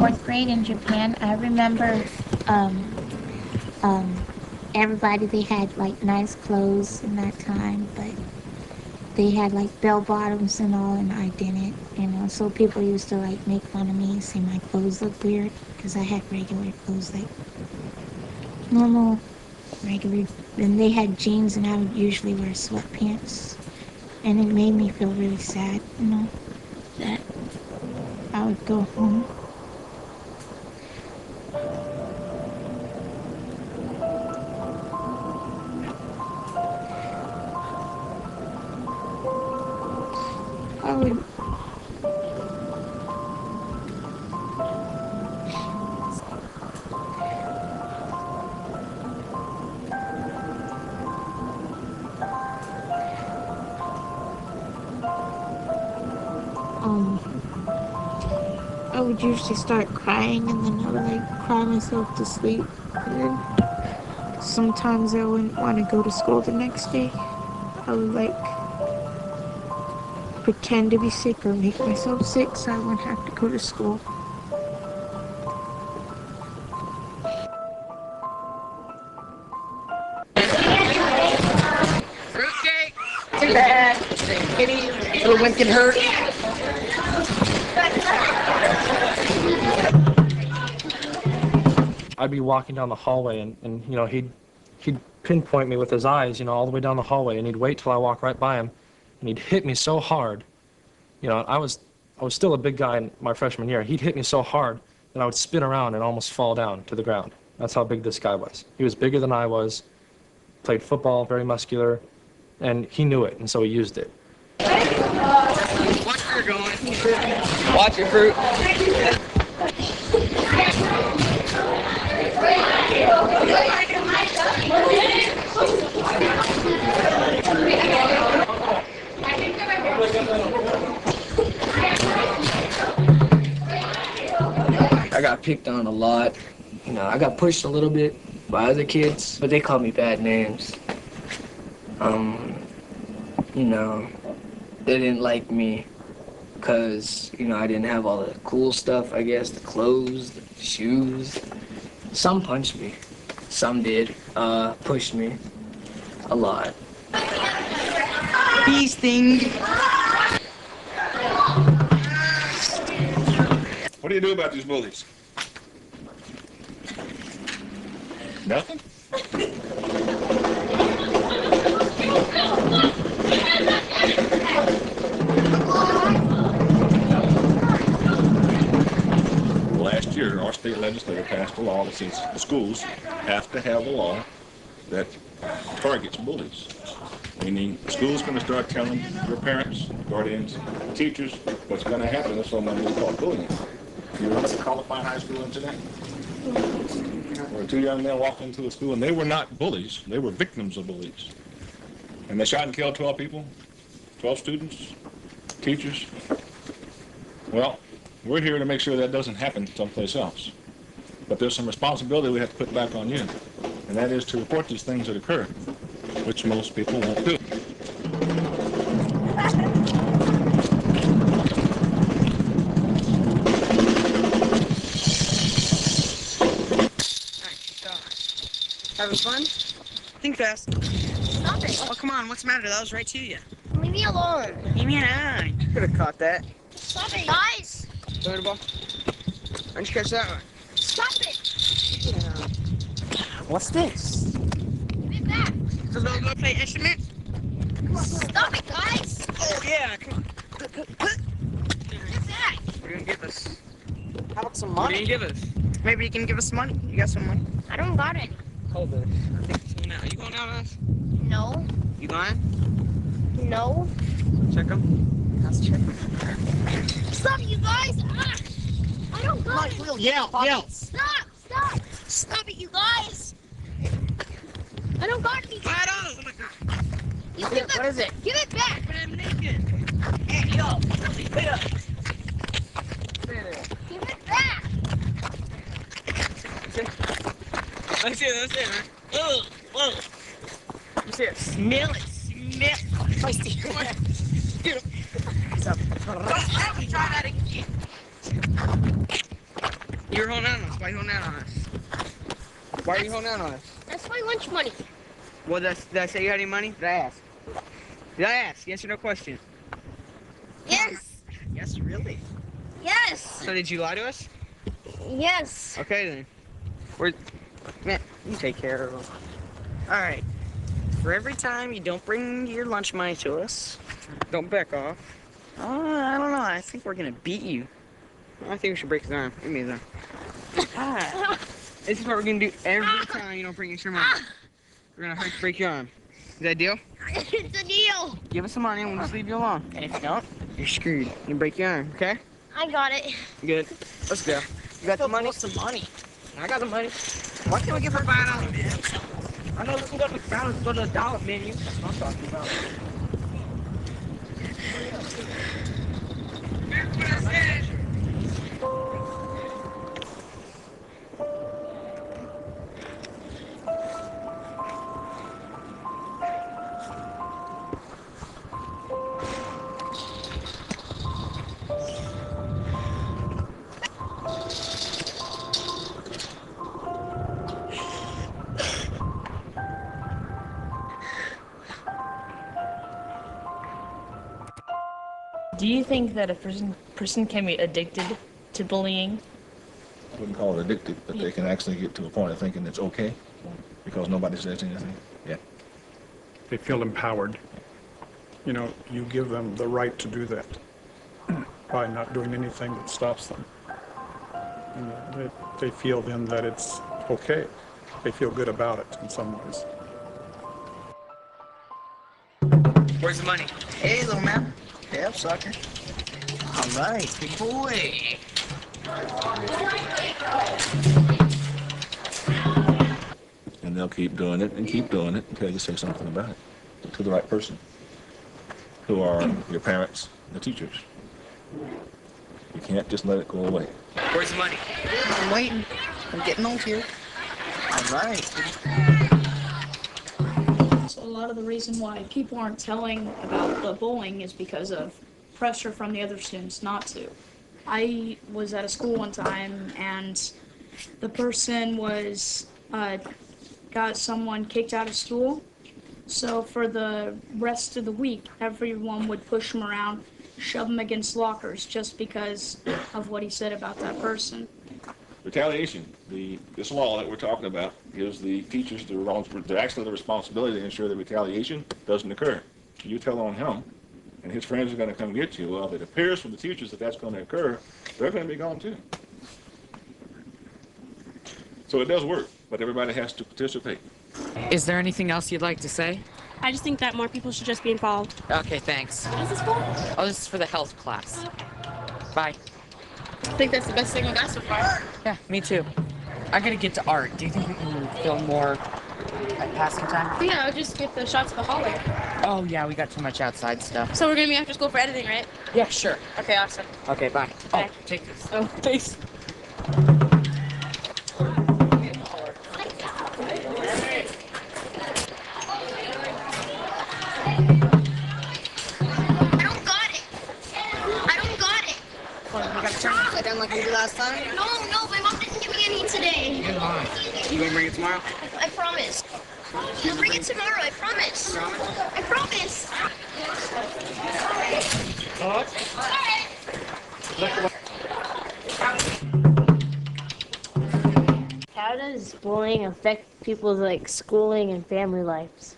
4th grade in Japan. I remember um, everybody, they had like nice clothes in that time, but they had like bell bottoms and all, and I didn't, you know. So people used to like make fun of me, say my clothes look weird, because I had regular clothes, like normal, regular. And they had jeans, and I would usually wear sweatpants, and it made me feel really sad, you know, that I would go home. I would. I would usually start crying, and then I would like cry myself to sleep, and then sometimes I wouldn't want to go to school the next day. I would like pretend to be sick or make myself sick so I wouldn't have to go to school. Fruitcake! Too bad! Kitty, little one can hurt. I'd be walking down the hallway and you know, he'd pinpoint me with his eyes, you know, all the way down the hallway, and he'd wait till I walked right by him, and he'd hit me so hard. You know, I was still a big guy in my freshman year. He'd hit me so hard that I would spin around and almost fall down to the ground. That's how big this guy was. He was bigger than I was, played football, very muscular, and he knew it, and so he used it. Watch where you're going. Watch your fruit. I got picked on a lot. You know, I got pushed a little bit by other kids, but they called me bad names. You know, they didn't like me because, you know, I didn't have all the cool stuff, I guess, the clothes, the shoes. Some punched me. Some did. Pushed me a lot. Bee sting. What do you do about these bullies? Nothing? Last year, our state legislature passed a law that says schools have to have a law that targets bullies. Meaning, school's going to start telling your parents, guardians, teachers what's going to happen if someone is caught bullying. You remember the Columbine High School incident? Where two young men walked into a school, and they were not bullies. They were victims of bullies. And they shot and killed 12 people, 12 students, teachers. Well, we're here to make sure that doesn't happen someplace else. But there's some responsibility we have to put back on you, and that is to report these things that occur, which most people won't do. Having fun? Think fast. Stop it. Oh, come on. What's the matter? That was right to you. Leave me alone. Leave me alone. Could have caught that. Stop it, guys. Throw the ball. Why'd you catch that one? Stop it. Yeah. What's this? Give it back. It's a little go play instrument? Stop it, guys. Oh, yeah. Come on. Give it back. What are you going to give us? How about some What are money? you going to give us? Maybe you can give us money. You got some money? I don't got any. Hold it. I think it's going out. Are you going out on us? No. You going? No. Check them. Let's check them. Stop, you guys. Ah. I don't got it. Will, yell. Stop. Stop. Stop it, you guys. I don't got any. $5. Oh, my God. You give it. What is it? Give it back. But I'm naked. Hey, yo. Wait up. Give it back. Let's see it, man. Whoa, whoa. Let's see it. Smell it. Smell it. I see it. Get him. What's up? Try that again. You're holding out on us. Why are you holding out on us? Why are you holding out on us? That's my lunch money. Well, did I say you had any money? Did I ask? Did I ask? Yes or no question? Yes. Yes, really? Yes. So did you lie to us? Yes. Okay then. Man, you take care of them. All right. For every time you don't bring your lunch money to us, don't back off. I don't know. I think we're gonna beat you. I think we should break his arm. Give me his arm. Ah. This is what we're gonna do every time you don't bring us your money. We're gonna break your arm. Is that a deal? It's a deal. Give us some money and we'll just leave you alone. And if you don't, you're screwed. You break your arm, okay? I got it. Good. Let's go. You got the money? What's the money? I got the money. Why can't we get for $5, man? I know we can go to McDonald's, go to the dollar menu. That's what I'm talking about. Do you think that a person can be addicted to bullying? I wouldn't call it addicted, but they can actually get to a point of thinking it's okay because nobody says anything. Yeah. They feel empowered. You know, you give them the right to do that by not doing anything that stops them. And they feel then that it's okay. They feel good about it in some ways. Where's the money? Hey, little man. Hey up, sucker. All right, big boy. And they'll keep doing it and keep doing it until you say something about it to the right person, who are your parents and the teachers. You can't just let it go away. Where's the money? I'm waiting. I'm getting old here. All right. So a lot of the reason why people aren't telling about the bullying is because of pressure from the other students not to. I was at a school one time and the person was got someone kicked out of school. So for the rest of the week, everyone would push him around, shove him against lockers just because of what he said about that person. Retaliation. This law that we're talking about gives the teachers the responsibility to ensure that retaliation doesn't occur. You tell on him, and his friends are going to come get you. Well, if it appears from the teachers that that's going to occur, they're going to be gone too. So it does work, but everybody has to participate. Is there anything else you'd like to say? I just think that more people should just be involved. Okay, thanks. What is this for? Oh, this is for the health class. Bye. I think that's the best thing we got so far. Yeah, me too. I gotta get to art. Do you think we can film more at passing time? Yeah, I'll just get the shots of the hallway. Oh yeah, we got too much outside stuff. So we're gonna be after school for editing, right? Yeah, sure. Okay, awesome. Okay, bye. Bye. Oh, take this. Oh, thanks. Down like we did last time? No, my mom didn't give me any today. You're lying. You gonna bring it tomorrow? I promise. I'll bring it tomorrow, I promise. I promise. How does bullying affect people's schooling and family lives?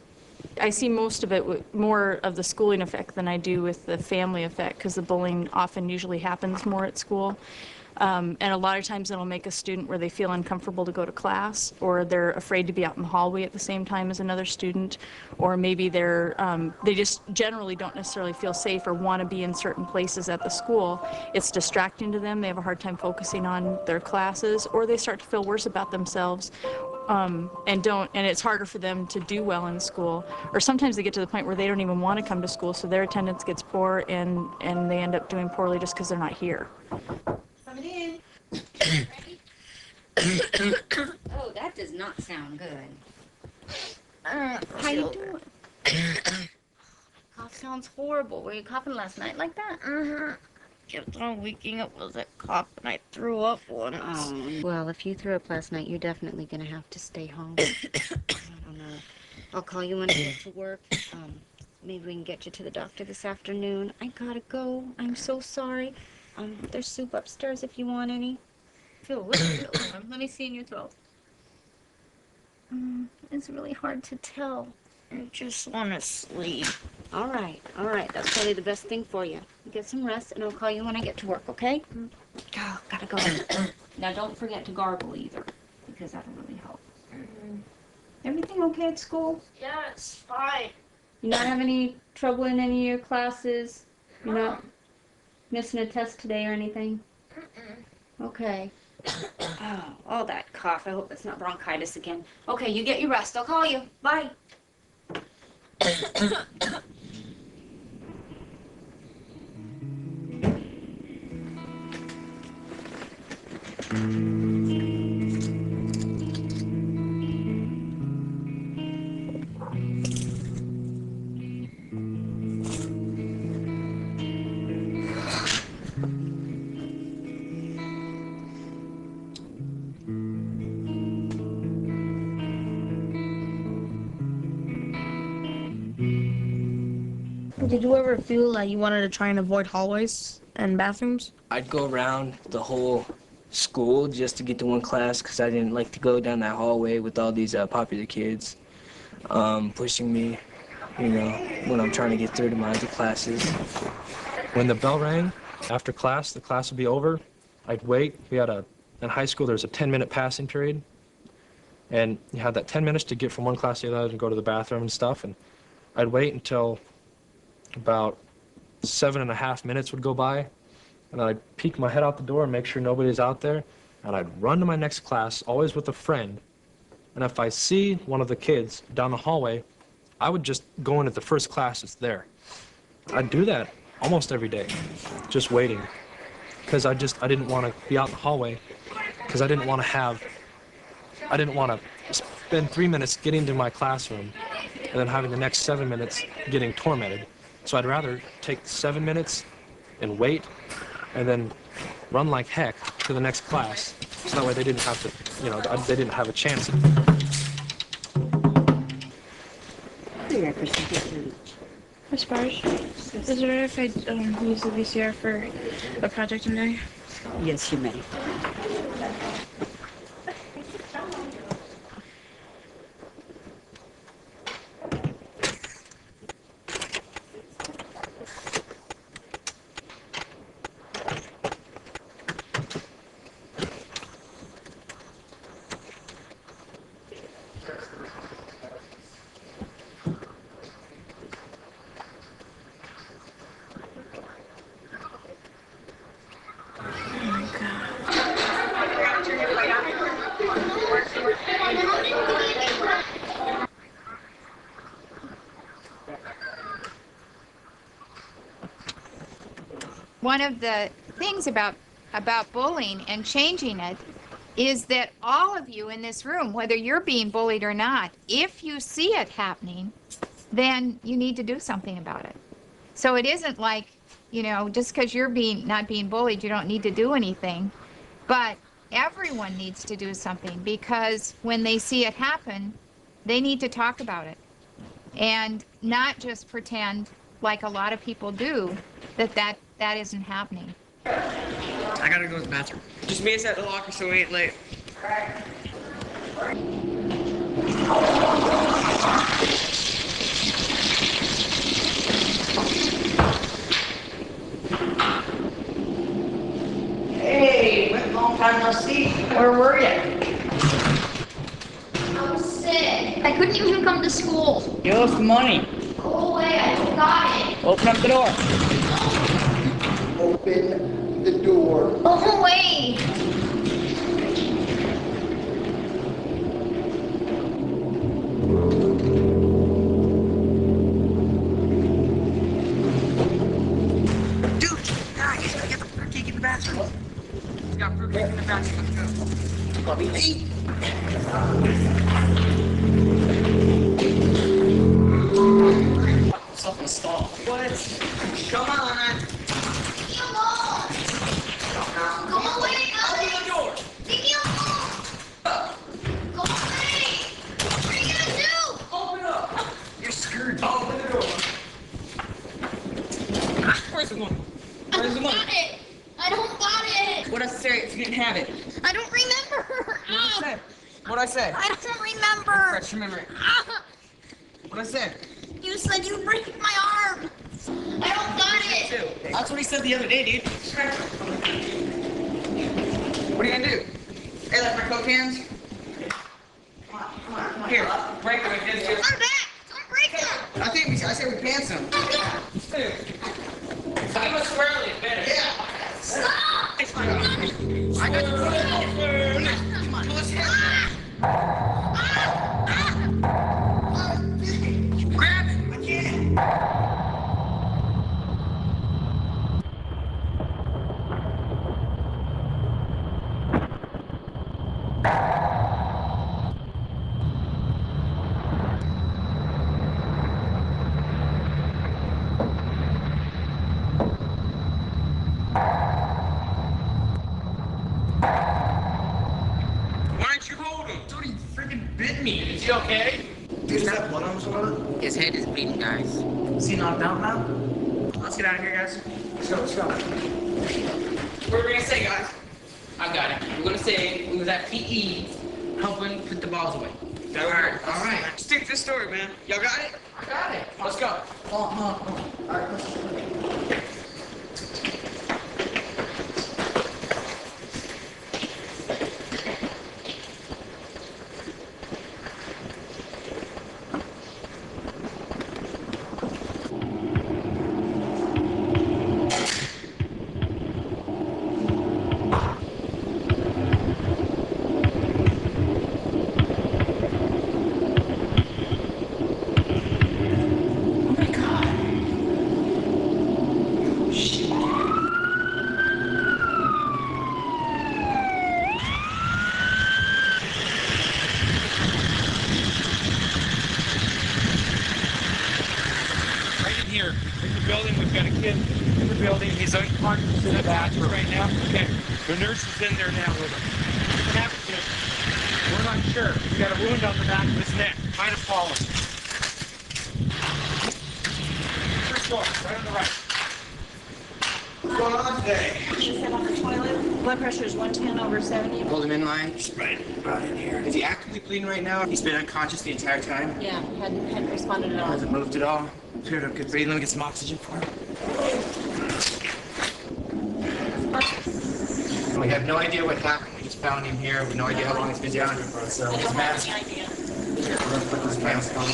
I see most of it with more of the schooling effect than I do with the family effect, because the bullying often usually happens more at school. And a lot of times it'll make a student where they feel uncomfortable to go to class, or they're afraid to be out in the hallway at the same time as another student, or maybe they just generally don't necessarily feel safe or want to be in certain places at the school. It's distracting to them. They have a hard time focusing on their classes, or they start to feel worse about themselves. And it's harder for them to do well in school, or sometimes they get to the point where they don't even want to come to school, so their attendance gets poor, and they end up doing poorly just because they're not here. Coming in. Oh, that does not sound good. How you doing? Cough sounds horrible. Were you coughing last night like that? Mm-hmm. kept on waking up with that cough, and I threw up once. Well, if you threw up last night, you're definitely gonna have to stay home. I don't know. I'll call you when I get to work. Maybe we can get you to the doctor this afternoon. I gotta go. I'm so sorry. There's soup upstairs if you want any. Feel a little bit warm. Let me see in your throat. It's really hard to tell. I just want to sleep. All right. That's probably the best thing for you. Get some rest, and I'll call you when I get to work, okay? Oh, gotta go. Now, don't forget to gargle either, because that'll really help. Everything okay at school? Yeah, it's fine. You not have any trouble in any of your classes? You're not missing a test today or anything? Okay. Oh, all that cough. I hope it's not bronchitis again. Okay, you get your rest. I'll call you. Bye. Did you ever feel like you wanted to try and avoid hallways and bathrooms? I'd go around the whole school just to get to one class because I didn't like to go down that hallway with all these popular kids pushing me, you know, when I'm trying to get through to my other classes. When the bell rang after class, the class would be over. I'd wait. In high school, there was a 10-minute passing period. And you had that 10 minutes to get from one class to the other and go to the bathroom and stuff. And I'd wait until about 7.5 minutes would go by. And then I'd peek my head out the door and make sure nobody's out there. And I'd run to my next class, always with a friend. And if I see one of the kids down the hallway, I would just go in at the first class that's there. I'd do that almost every day, just waiting. Because I didn't want to be out in the hallway, because I didn't want to spend 3 minutes getting to my classroom and then having the next 7 minutes getting tormented. So I'd rather take 7 minutes and wait and then run like heck to the next class. So that way they didn't have to, they didn't have a chance. Miss Barge, is it alright if I use the VCR for a project today? Yes, you may. One of the things about bullying and changing it is that all of you in this room, whether you're being bullied or not, if you see it happening, then you need to do something about it. So it isn't like, just because you're not being bullied, you don't need to do anything. But everyone needs to do something, because when they see it happen, they need to talk about it. And not just pretend, like a lot of people do, that isn't happening. I gotta go to the bathroom. Just meet us at the locker so we ain't late. Hey, long time no see. Where were you? I was sick. I couldn't even come to school. Give us money. Go away, I forgot it. Open up the door. Open the door. Go away. Dude, guys, I got the fruitcake in the bathroom. We got fruitcake in the bathroom. Let's go. Bobby, eat. Something stalled. What? Come on. Come on. have it. I don't remember. What'd I say? I don't remember. Refresh your memory. What'd I say? You said you'd break my arm. I don't got it. That's what he said the other day, dude. What are you gonna do? Hey, like my Coke cans? Come on. Here, break them again. I'm back. Don't break them. I said we pants them. Dude. Give us squarely, better. Yeah. Stop. I got you. Come on, let's hit. Grab it. I can't. Why aren't you holding? Dude, he freaking bit me. Is he okay? Dude, is that blood on his shoulder? His head is bleeding, guys. Is he knocked out now? Let's get out of here, guys. Let's go. What are we gonna say, guys? I got it. We're gonna say we was at PE helping put the balls away. All right. Stick to the story, man. Y'all got it? I got it. Let's go. All right, let's go. He's unconscious in the bathroom right now. Okay. The nurse is in there now with him. What happened to him? We're not sure. He's got a wound on the back of his neck. Kind of fallen. First door, right on the right. What's going on today? He fell on the toilet. Blood pressure is 110/70. Hold him in line. Right in here. Is he actively bleeding right now? He's been unconscious the entire time? Yeah, hadn't responded at all. Hasn't moved at all? Cleared up good breathing. Let me get some oxygen for him. We have no idea what happened. We just found him here. We have no idea how long he's been down here for. So his mask. We're gonna put this mask on.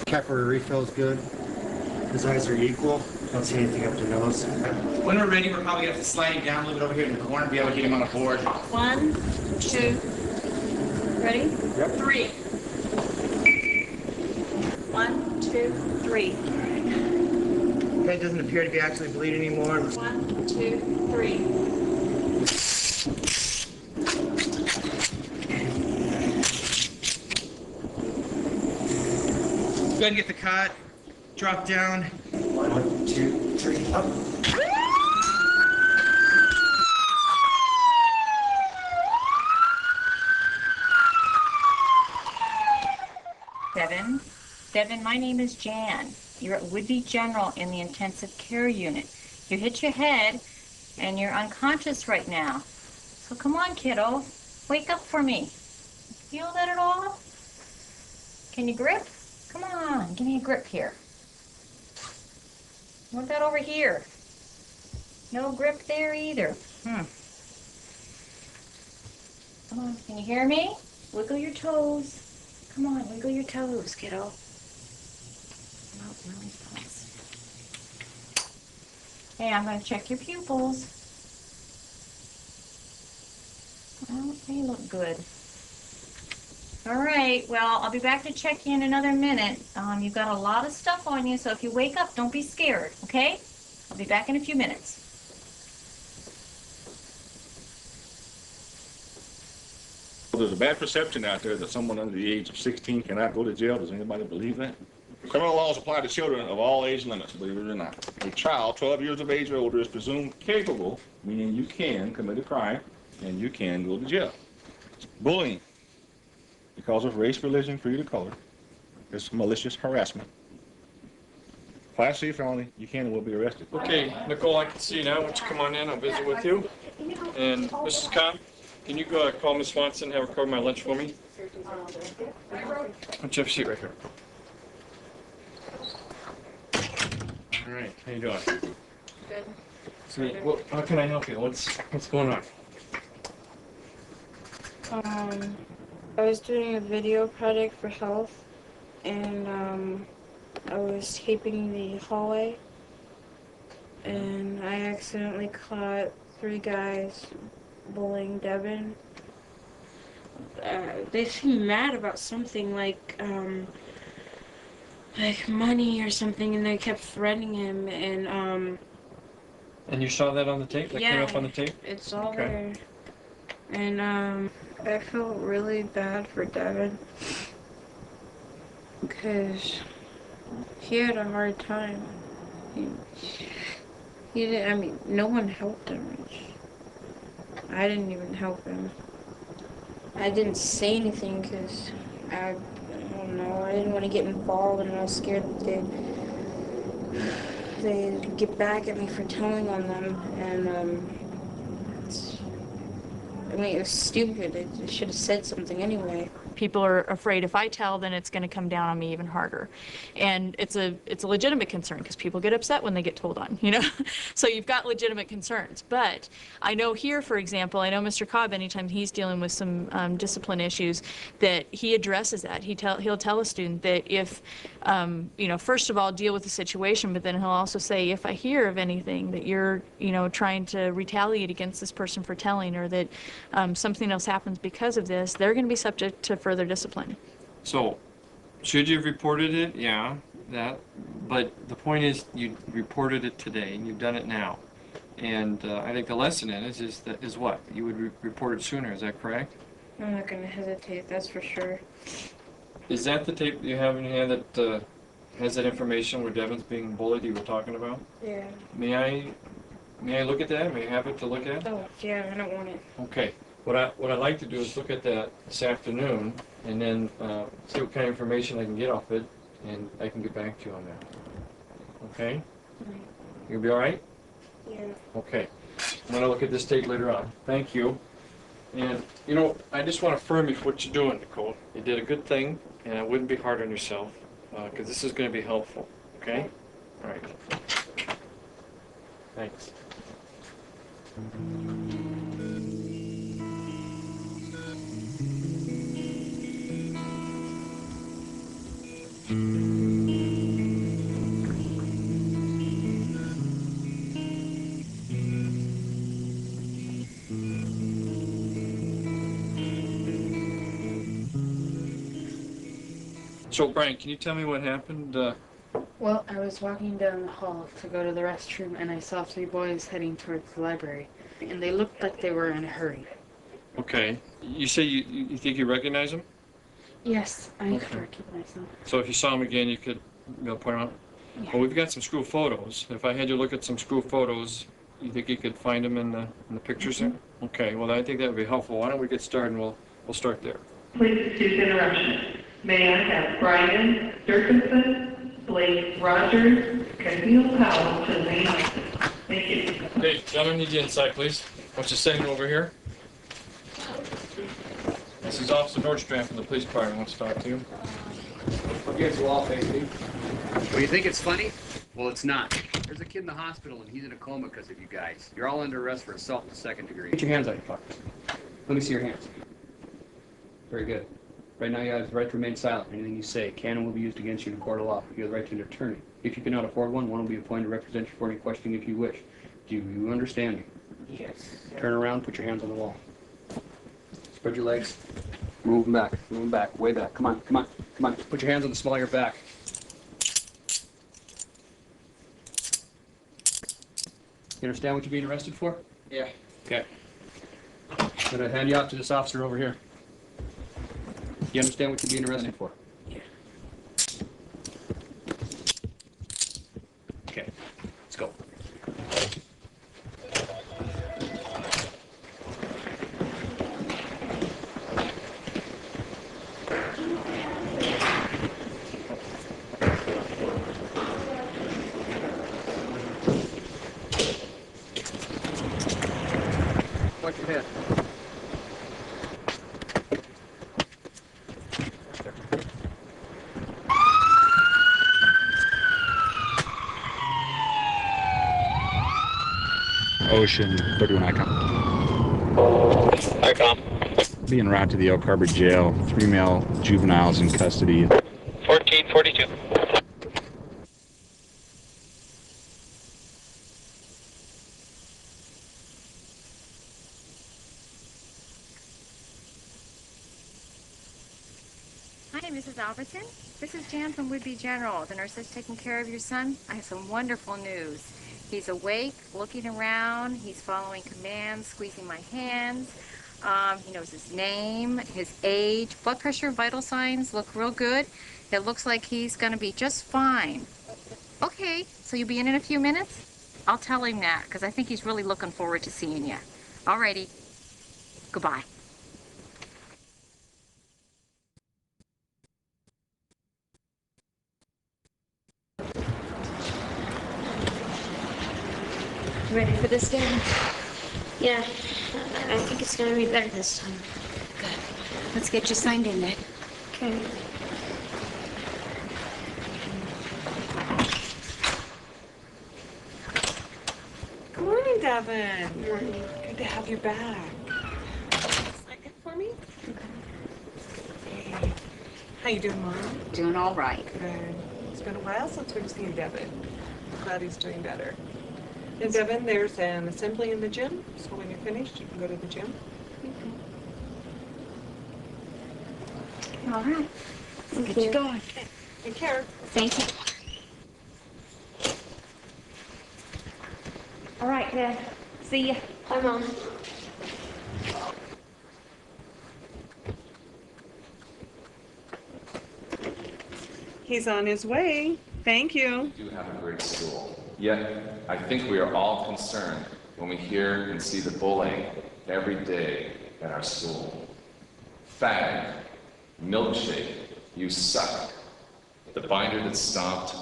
Capillary refill is good. His eyes are equal. Don't see anything up the nose. When we're ready, we're probably gonna have to slide him down a little bit over here in the corner, be able to get him on a board. 1, 2, ready? Yep. 3. 1, 2, 3. Head doesn't appear to be actually bleeding anymore. 1, 2, 3. Go ahead and get the cot. Drop down. 1, 2, 3, up. Devon, my name is Jan. You're at Woodby General in the intensive care unit. You hit your head and you're unconscious right now. So come on, kiddo. Wake up for me. Feel that at all? Can you grip? Come on, give me a grip here. What about over here? No grip there either. Come on, can you hear me? Wiggle your toes. Come on, wiggle your toes, kiddo. No, really fast. Hey, I'm going to check your pupils. Well, they look good. All right, well, I'll be back to check you in another minute. You've got a lot of stuff on you, so if you wake up, don't be scared, okay? I'll be back in a few minutes. There's a bad perception out there that someone under the age of 16 cannot go to jail. Does anybody believe that? Criminal laws apply to children of all age limits, believe it or not. A child 12 years of age or older is presumed capable, meaning you can commit a crime and you can go to jail. Bullying, because of race, religion, creed, or color, is malicious harassment. Class C felony, you can and will be arrested. Okay, Nicole, I can see you now. Why don't you come on in? I'll visit with you. And Mrs. Cobb, can you go call Miss Swanson, have her cover my lunch for me? Let's have a seat right here. All right, how you doing? Good. So, well, how can I help you? What's going on? I was doing a video project for health, and I was taping the hallway, and I accidentally caught 3 guys bullying Devon. They seemed mad about something like money or something, and they kept threatening him, and And you saw that on the tape? That came up on the tape? it's all Okay. there. And I felt really bad for Devon because he had a hard time. He didn't. I mean, no one helped him. I didn't even help him. I didn't say anything because I don't know. I didn't want to get involved, and I was scared that they'd get back at me for telling on them. And I mean, it was stupid. I should have said something anyway. People are afraid if I tell, then it's going to come down on me even harder. And it's a legitimate concern because people get upset when they get told on, you know? So you've got legitimate concerns. But I know here, for example, I know Mr. Cobb, anytime he's dealing with some discipline issues, that he addresses that. He'll tell a student that if, you know, first of all, deal with the situation, but then he'll also say, if I hear of anything that you're, you know, trying to retaliate against this person for telling, or that something else happens because of this, they're going to be subject to further discipline. So, should you have reported it? Yeah, that. But the point is, you reported it today, and you've done it now. And I think the lesson in it is what? You would report it sooner, is that correct? I'm not going to hesitate, that's for sure. Is that the tape you have in your hand that has that information where Devon's being bullied you were talking about? Yeah. May I look at that? May I have it to look at? Oh, yeah, I don't want it. Okay. What I'd like to do is look at that this afternoon, and then see what kind of information I can get off it, and I can get back to you on that. Okay? You'll be all right? Yeah. Okay. I'm going to look at this tape later on. Thank you. And, you know, I just want to affirm you for what you're doing, Nicole. You did a good thing, and I wouldn't be hard on yourself, because this is going to be helpful. Okay? All right. Thanks. So, Brian, can you tell me what happened? Well, I was walking down the hall to go to the restroom, and I saw 3 boys heading towards the library, and they looked like they were in a hurry. Okay. You say you think you recognize them? Yes, I could recognize them. So if you saw them again, you could point them out? Yeah. Well, we've got some school photos. If I had you look at some school photos, you think you could find them in the pictures there? Okay, well, I think that would be helpful. Why don't we get started, and we'll start there. Please excuse interruption. May I have Brian Dirksen, Blake Rogers, Camille Powell to the main office. Thank you. Hey, gentlemen, need you inside, please. Why don't you send over here? This is Officer Nordstrom from the police department. Wants to talk to you. You guys are all facing. Well, you think it's funny? Well, it's not. There's a kid in the hospital, and he's in a coma because of you guys. You're all under arrest for assault in the 2nd degree. Put your hands on your pockets. Let me see your hands. Very good. Right now you have the right to remain silent. Anything you say can and will be used against you in a court of law. You have the right to an attorney. If you cannot afford one will be appointed to represent you for any questioning if you wish. Do you understand me? Yes. Turn around, put your hands on the wall. Spread your legs. Move them back. Move them back. Way back. Come on. Come on. Come on. Put your hands on the small of your back. You understand what you're being arrested for? Yeah. Okay. I'm going to hand you out to this officer over here. You understand what you're being arrested for? Yeah. Okay. Let's go. Ocean 31 ICOM. ICOM. Be en route to the Oak Harbor Jail. 3 male juveniles in custody. 1442. Hi, Mrs. Albertson. This is Jan from Would-Be General, the nurse that's taking care of your son. I have some wonderful news. He's awake, looking around, he's following commands, squeezing my hands. He knows his name, his age, blood pressure, vital signs look real good. It looks like he's gonna be just fine. Okay, so you'll be in a few minutes? I'll tell him that, because I think he's really looking forward to seeing you. Alrighty, goodbye. Ready for this game? Yeah, I think it's gonna be better this time. Good. Let's get you signed in then. Okay. Good morning, Devon. Good morning. Good to have you back. Sign it for me? Okay. How you doing, Mom? Doing all right. Good. It's been a while since we've seen Devon. Glad he's doing better. And Devon, there's an assembly in the gym, so when you're finished, you can go to the gym. All right. Let's get you going. Okay. Take care. Thank you. All right, Dad. See ya. Bye, Mom. He's on his way. Thank you. We do have a great school. Yet, I think we are all concerned when we hear and see the bullying every day at our school. Fag, milkshake, you suck. The binder that's stomped,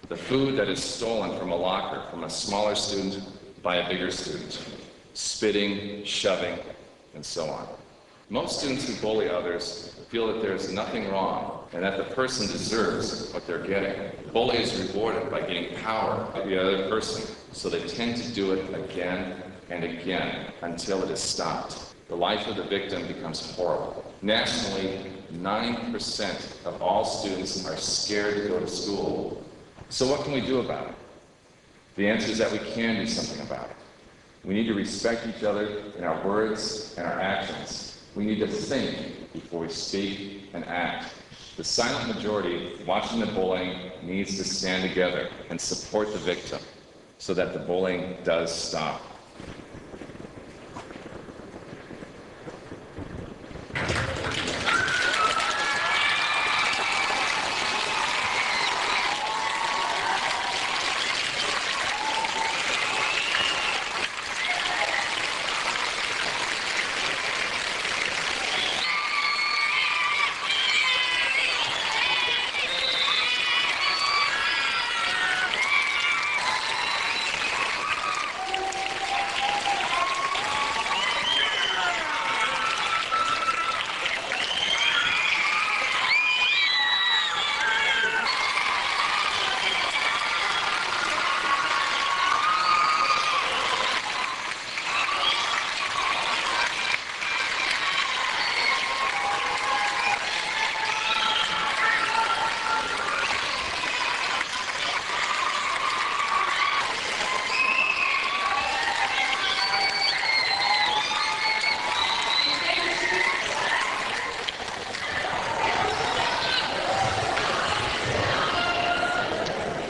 the food that is stolen from a locker from a smaller student by a bigger student, spitting, shoving, and so on. Most students who bully others feel that there is nothing wrong and that the person deserves what they're getting. The bully is rewarded by gaining power of the other person, so they tend to do it again and again until it is stopped. The life of the victim becomes horrible. Nationally, 9% of all students are scared to go to school. So what can we do about it? The answer is that we can do something about it. We need to respect each other in our words and our actions. We need to think before we speak and act. The silent majority watching the bullying needs to stand together and support the victim so that the bullying does stop.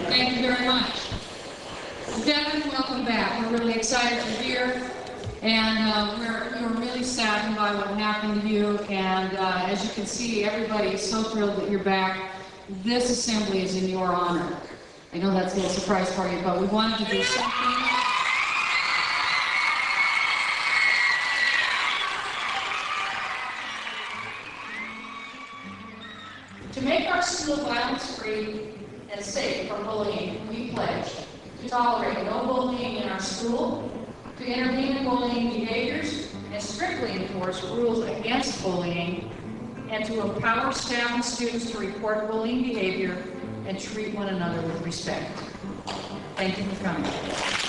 Thank you very much. Devon, welcome back. We're really excited you're here, and we're really saddened by what happened to you. And as you can see, everybody is so thrilled that you're back. This assembly is in your honor. I know that's a little surprise for you, but we wanted to do something. To make our school violence-free and safe from bullying, we pledge to tolerate no bullying in our school, to intervene in bullying behaviors, and strictly enforce rules against bullying, and to empower staff and students to report bullying behavior and treat one another with respect. Thank you for coming.